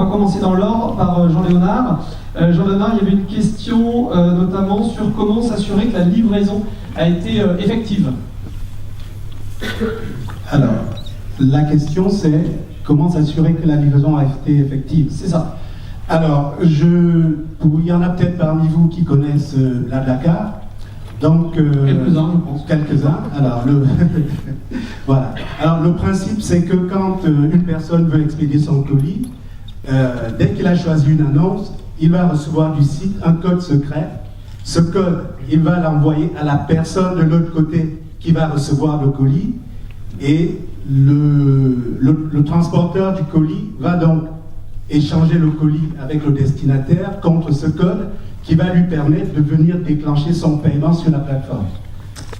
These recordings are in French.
va commencer dans l'ordre par Jean-Léonard. Jean-Léonard, il y avait une question notamment sur comment s'assurer que la livraison a été effective. Alors, la question c'est comment s'assurer que la livraison a été effective. C'est ça. Alors, il y en a peut-être parmi vous qui connaissent BlaBlaCar. Donc, quelques-uns, je pense. Quelques-uns. Alors, voilà. Alors, le principe, c'est que quand une personne veut expédier son colis, dès qu'il a choisi une annonce, il va recevoir du site un code secret. Ce code, il va l'envoyer à la personne de l'autre côté qui va recevoir le colis. Et le transporteur du colis va donc échanger le colis avec le destinataire contre ce code qui va lui permettre de venir déclencher son paiement sur la plateforme.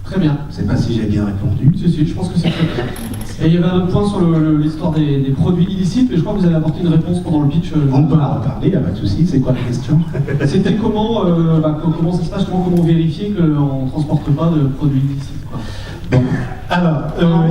Très bien. Je ne sais pas si j'ai bien répondu. Si, je pense que c'est très clair. Et il y avait un autre point sur l'histoire des produits illicites, mais je crois que vous avez apporté une réponse pendant le pitch. On peut en reparler, il n'y a pas de souci. C'est quoi la question? C'était comment ça se passe, comment vérifier qu'on ne transporte pas de produits illicites, quoi. Bon, alors...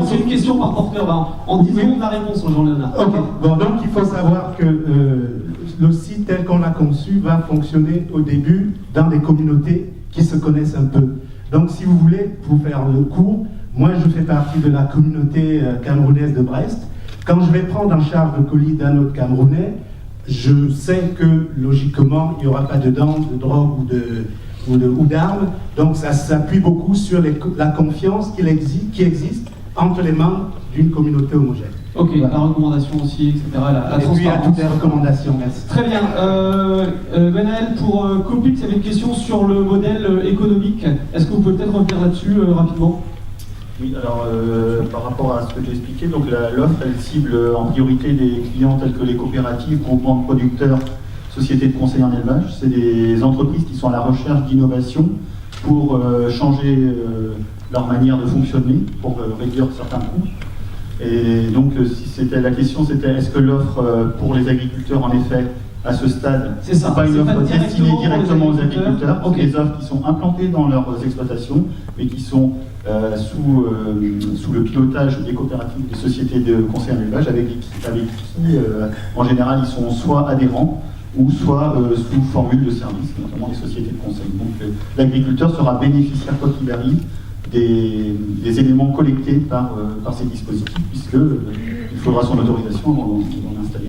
c'est une question par porteur, en 10 secondes la réponse, Jean-Léonard. Ok, bon, donc il faut savoir que le site tel qu'on l'a conçu va fonctionner au début dans des communautés qui se connaissent un peu. Donc si vous voulez, pour faire le cours, moi je fais partie de la communauté camerounaise de Brest. Quand je vais prendre en charge le colis d'un autre Camerounais, je sais que logiquement il n'y aura pas dedans de drogue ou d'armes. Donc ça s'appuie beaucoup sur la confiance qui existe entre les membres d'une communauté homogène. Ok, voilà. La recommandation aussi, etc. La transparence. Et puis à toutes les recommandations, merci. Très bien. Gwenaël, pour Copix, il y avait une question sur le modèle économique. Est-ce que vous pouvez peut-être revenir là-dessus rapidement? Oui, alors par rapport à ce que j'ai expliqué, donc l'offre elle cible en priorité des clients tels que les coopératives, groupements de producteurs, sociétés de conseil en élevage. C'est des entreprises qui sont à la recherche d'innovation pour changer leur manière de fonctionner, pour réduire certains coûts. Et donc, si c'était la question, c'était est-ce que l'offre pour les agriculteurs, en effet, à ce stade, c'est ça, pas une offre destinée directement aux agriculteurs, okay. Des offres qui sont implantées dans leurs exploitations, mais qui sont sous le pilotage des coopératives, des sociétés de conseil en élevage, avec qui, en général, ils sont soit adhérents, ou soit sous formule de service, notamment des sociétés de conseil. Donc l'agriculteur sera bénéficiaire, quoi qu'il arrive, des éléments collectés par ces dispositifs, puisqu'il faudra son autorisation avant d'en